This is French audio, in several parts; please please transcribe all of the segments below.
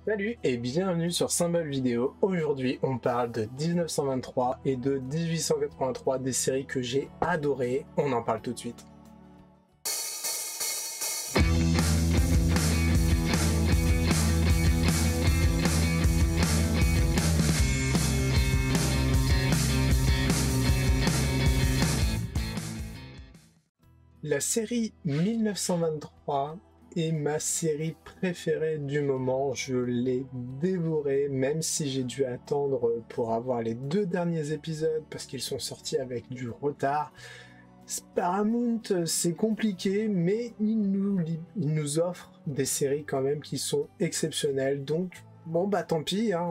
Salut et bienvenue sur Symbole Vidéo. Aujourd'hui, on parle de 1923 et de 1883, des séries que j'ai adorées. On en parle tout de suite. La série 1923 est ma série préférée du moment. Je l'ai dévorée, même si j'ai dû attendre pour avoir les 2 derniers épisodes parce qu'ils sont sortis avec du retard. Paramount, c'est compliqué, mais il nous offre des séries quand même qui sont exceptionnelles. Donc, bon bah tant pis, hein,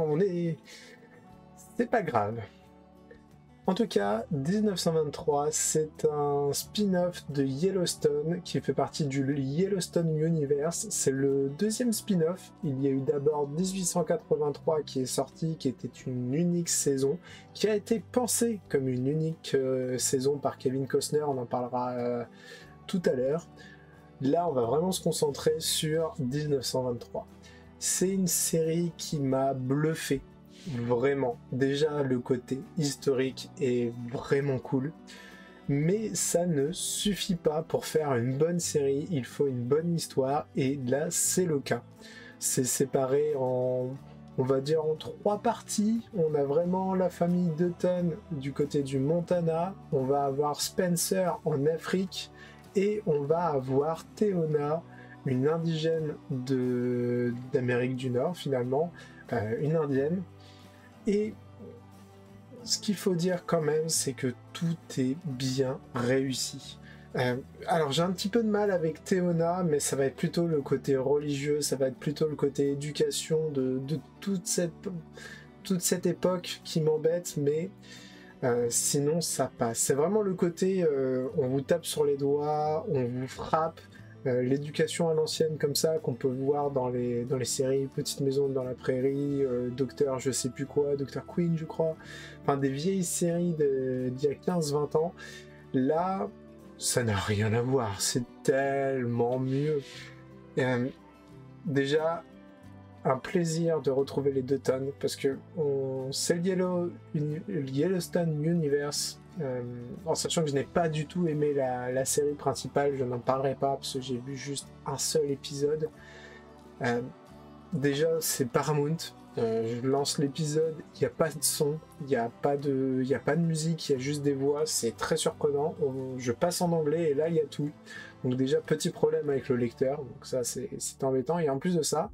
c'est pas grave. En tout cas, 1923, c'est un spin-off de Yellowstone qui fait partie du Yellowstone Universe. C'est le 2e spin-off. Il y a eu d'abord 1883 qui est sorti, qui était une unique saison, qui a été pensée comme une unique saison par Kevin Costner. On en parlera tout à l'heure. Là, on va vraiment se concentrer sur 1923. C'est une série qui m'a bluffé. Vraiment, déjà le côté historique est vraiment cool, mais ça ne suffit pas pour faire une bonne série, il faut une bonne histoire, et là c'est le cas. C'est séparé on va dire en 3 parties. On a vraiment la famille Dutton du côté du Montana, on va avoir Spencer en Afrique, et on va avoir Théona, une indigène d'Amérique du Nord finalement, une indienne. Et ce qu'il faut dire quand même, c'est que tout est bien réussi. Alors j'ai un petit peu de mal avec Théona, mais ça va être plutôt le côté religieux, ça va être plutôt le côté éducation de toute cette époque qui m'embête, mais sinon ça passe. C'est vraiment le côté on vous tape sur les doigts, on vous frappe. L'éducation à l'ancienne comme ça qu'on peut voir dans les séries Petite Maison dans la Prairie, Docteur je sais plus quoi, Docteur Queen je crois, enfin des vieilles séries d'il y a 15-20 ans. Là ça n'a rien à voir, c'est tellement mieux. Déjà un plaisir de retrouver les Dutton parce que c'est le Yellowstone Universe. En sachant que je n'ai pas du tout aimé la série principale, je n'en parlerai pas parce que j'ai vu juste un seul épisode. Déjà c'est Paramount, je lance l'épisode, il n'y a pas de son, il n'y a pas de musique, il y a juste des voix, c'est très surprenant. Je passe en anglais et là il y a tout. Donc déjà petit problème avec le lecteur, donc ça c'est embêtant, et en plus de ça,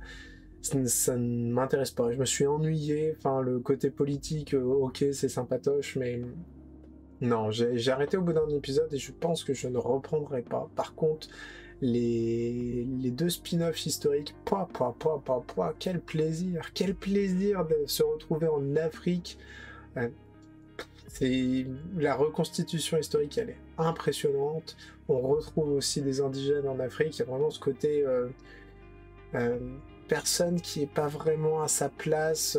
ça ne m'intéresse pas. Je me suis ennuyé, enfin le côté politique, ok c'est sympatoche, mais non, j'ai arrêté au bout d'un épisode et je pense que je ne reprendrai pas. Par contre, les 2 spin-offs historiques, quel plaisir de se retrouver en Afrique. C'est la reconstitution historique, elle est impressionnante. On retrouve aussi des indigènes en Afrique. Il y a vraiment ce côté personne qui est pas vraiment à sa place.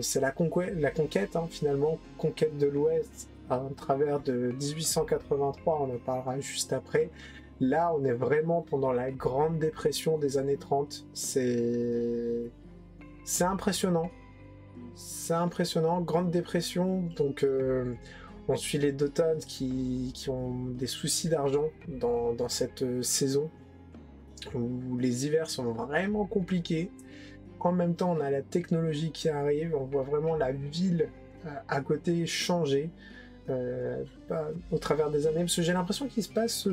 C'est la conquête hein, finalement, conquête de l'Ouest à travers de 1883, on en parlera juste après. Là, on est vraiment pendant la Grande Dépression des années 30. C'est impressionnant. C'est impressionnant, Grande Dépression. Donc, on suit les Dutton qui ont des soucis d'argent dans cette saison où les hivers sont vraiment compliqués. En même temps, on a la technologie qui arrive. On voit vraiment la ville à côté changer. Au travers des années, parce que j'ai l'impression qu'il se passe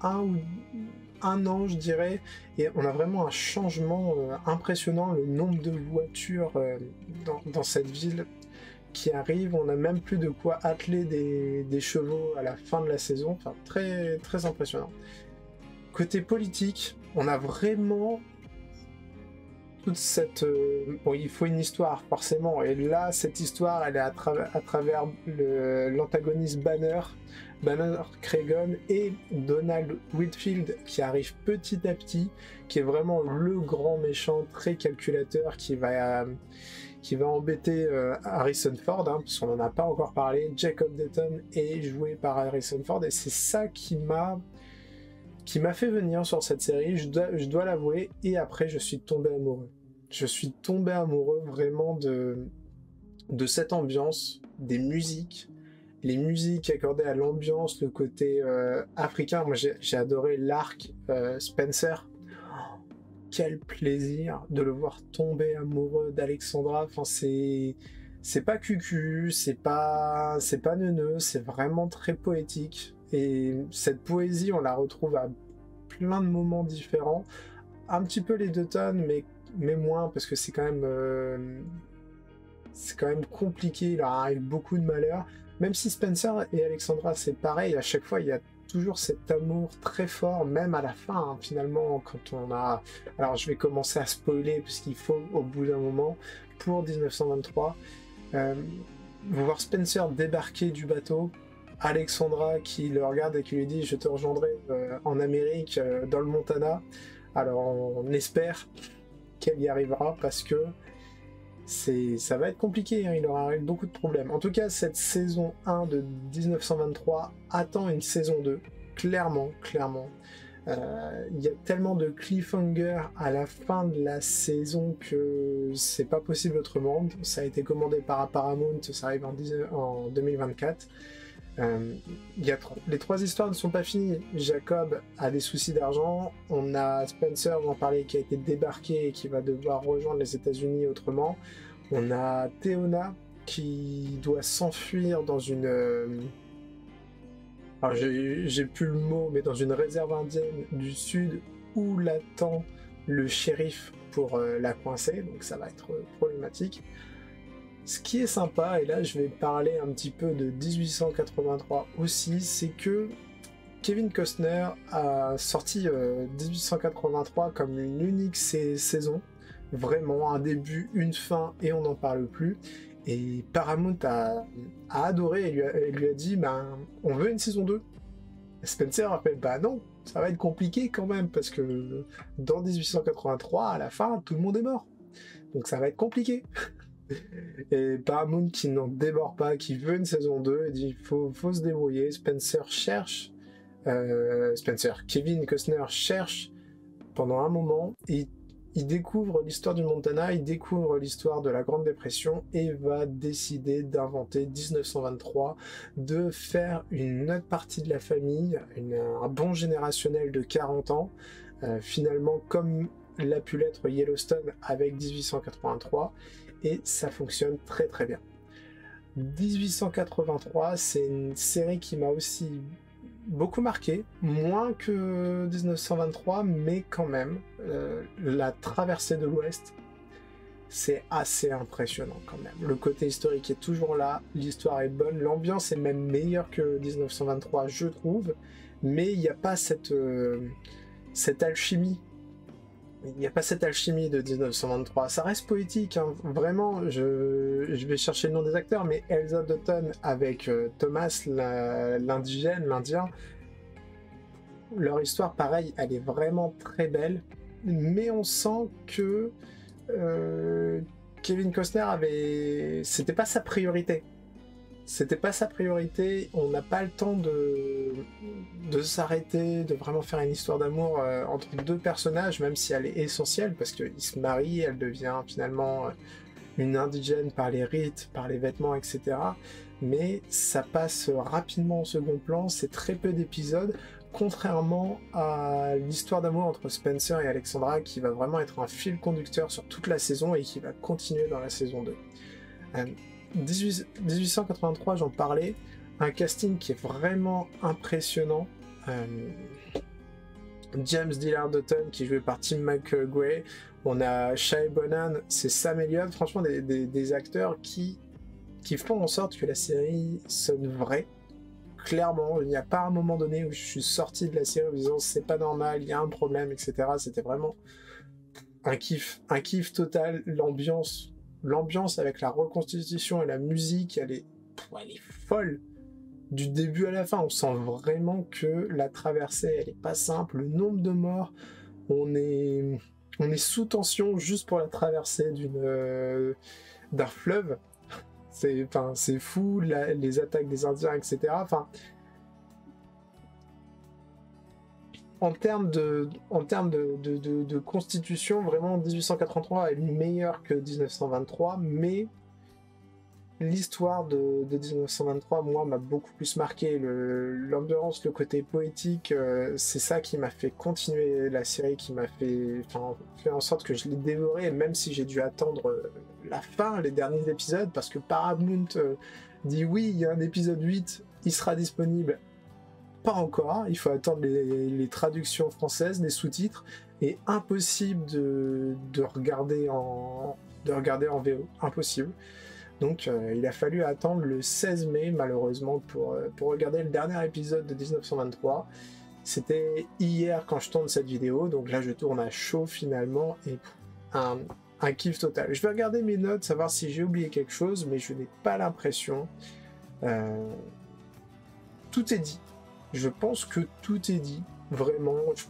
un an je dirais, et on a vraiment un changement impressionnant. Le nombre de voitures dans cette ville qui arrive, on a même plus de quoi atteler des chevaux à la fin de la saison. Enfin très, très impressionnant. Côté politique, on a vraiment toute cette... bon, il faut une histoire, forcément, et là, cette histoire, elle est à travers l'antagoniste Banner Cragon et Donald Whitfield, qui arrive petit à petit, qui est vraiment le grand méchant, très calculateur, qui va embêter Harrison Ford, hein, parce qu'on n'en a pas encore parlé. Jacob Dutton est joué par Harrison Ford, et c'est ça qui m'a fait venir sur cette série, je dois l'avouer, et après je suis tombé amoureux. Je suis tombé amoureux vraiment de cette ambiance, des musiques, les musiques accordées à l'ambiance, le côté africain. Moi, j'ai adoré l'arc Spencer. Quel plaisir de le voir tomber amoureux d'Alexandra. Enfin, c'est pas cucu, c'est pas neuneux, c'est vraiment très poétique. Et cette poésie, on la retrouve à plein de moments différents. Un petit peu les deux tonnes, mais moins, parce que c'est quand même compliqué. Il leur arrive beaucoup de malheurs. Même si Spencer et Alexandra, c'est pareil, à chaque fois, il y a toujours cet amour très fort, même à la fin, hein, finalement, quand on a... Alors, je vais commencer à spoiler, puisqu'il faut, au bout d'un moment, pour 1923, voir Spencer débarquer du bateau, Alexandra qui le regarde et qui lui dit « Je te rejoindrai en Amérique, dans le Montana ». Alors, on espère qu'elle y arrivera, parce que ça va être compliqué, hein, il aura beaucoup de problèmes. En tout cas, cette saison 1 de 1923 attend une saison 2, clairement. Il y a tellement de cliffhanger à la fin de la saison que c'est pas possible autrement. Ça a été commandé par Paramount, ça arrive en 2024. Les 3 histoires ne sont pas finies. Jacob a des soucis d'argent. On a Spencer, j'en parlais, qui a été débarqué et qui va devoir rejoindre les États-Unis autrement. On a Théona qui doit s'enfuir dans une... Alors j'ai plus le mot, mais dans une réserve indienne du sud où l'attend le shérif pour la coincer. Donc ça va être problématique. Ce qui est sympa, et là je vais parler un petit peu de 1883 aussi, c'est que Kevin Costner a sorti 1883 comme une unique saison, vraiment un début, une fin, et on n'en parle plus. Et Paramount a adoré et lui a dit on veut une saison 2. Spencer a fait non, ça va être compliqué quand même, parce que dans 1883, à la fin, tout le monde est mort. Donc ça va être compliqué. Et Paramount qui n'en déborde pas, qui veut une saison 2, et dit faut se débrouiller. Kevin Costner cherche pendant un moment, et il découvre l'histoire du Montana, il découvre l'histoire de la Grande Dépression, et va décider d'inventer 1923, de faire une autre partie de la famille, un bond générationnel de 40 ans, finalement comme l'a pu l'être Yellowstone avec 1883, et ça fonctionne très très bien. 1883, c'est une série qui m'a aussi beaucoup marqué, moins que 1923, mais quand même, la traversée de l'Ouest, c'est assez impressionnant quand même. Le côté historique est toujours là, l'histoire est bonne, l'ambiance est même meilleure que 1923, je trouve, mais il n'y a pas cette alchimie. Il n'y a pas cette alchimie de 1923. Ça reste poétique, hein. Vraiment, je vais chercher le nom des acteurs, mais Elsa Dotton avec Thomas, l'Indien, leur histoire, pareil, elle est vraiment très belle, mais on sent que Kevin Costner c'était pas sa priorité. C'était pas sa priorité, on n'a pas le temps de s'arrêter, de vraiment faire une histoire d'amour entre deux personnages, même si elle est essentielle, parce qu'ils se marient, elle devient finalement une indigène par les rites, par les vêtements, etc. Mais ça passe rapidement au second plan, c'est très peu d'épisodes, contrairement à l'histoire d'amour entre Spencer et Alexandra, qui va vraiment être un fil conducteur sur toute la saison et qui va continuer dans la saison 2. 1883, j'en parlais, un casting qui est vraiment impressionnant. James Dillard Dutton qui est joué par Tim McGray, on a Shai Bonan, c'est Sam Elliott, franchement des acteurs qui font en sorte que la série sonne vraie. Clairement, il n'y a pas un moment donné où je suis sorti de la série en me disant c'est pas normal, il y a un problème, etc. C'était vraiment un kiff total. L'ambiance avec la reconstitution et la musique, elle est folle. Du début à la fin, on sent vraiment que la traversée, elle est pas simple. Le nombre de morts, on est sous tension juste pour la traversée d'un fleuve. C'est fou, les attaques des Indiens, etc. en termes de constitution, vraiment 1883 est meilleur que 1923, mais l'histoire de 1923, moi, m'a beaucoup plus marqué. L'ambiance, le côté poétique, c'est ça qui m'a fait continuer la série, qui m'a fait en sorte que je l'ai dévoré, même si j'ai dû attendre la fin, les derniers épisodes, parce que Paramount dit oui, il y a un épisode 8, il sera disponible. Pas encore, il faut attendre les traductions françaises, les sous-titres, et impossible de regarder en VO, impossible. Donc il a fallu attendre le 16 mai malheureusement pour regarder le dernier épisode de 1923. C'était hier quand je tourne cette vidéo, donc là je tourne à chaud finalement, et un kiff total. Je vais regarder mes notes, savoir si j'ai oublié quelque chose, mais je n'ai pas l'impression. Tout est dit. Je pense que tout est dit. Vraiment, je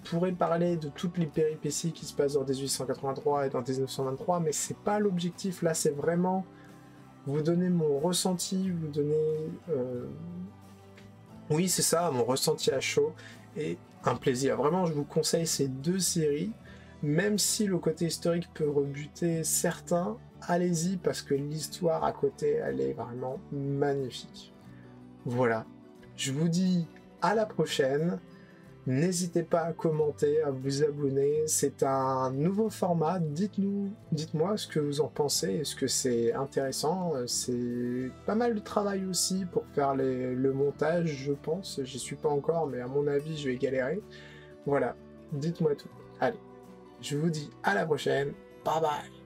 pourrais parler de toutes les péripéties qui se passent dans 1883 et dans 1923, mais c'est pas l'objectif. Là, c'est vraiment vous donner mon ressenti, vous donner... Oui, c'est ça, mon ressenti à chaud, et un plaisir. Vraiment, je vous conseille ces deux séries, même si le côté historique peut rebuter certains, allez-y, parce que l'histoire à côté, elle est vraiment magnifique. Voilà, je vous dis à la prochaine. N'hésitez pas à commenter, à vous abonner. C'est un nouveau format. Dites-moi ce que vous en pensez. Est-ce que c'est intéressant? C'est pas mal de travail aussi pour faire le montage, je pense. J'y suis pas encore, mais à mon avis, je vais galérer. Voilà, dites-moi tout. Allez, je vous dis à la prochaine. Bye bye.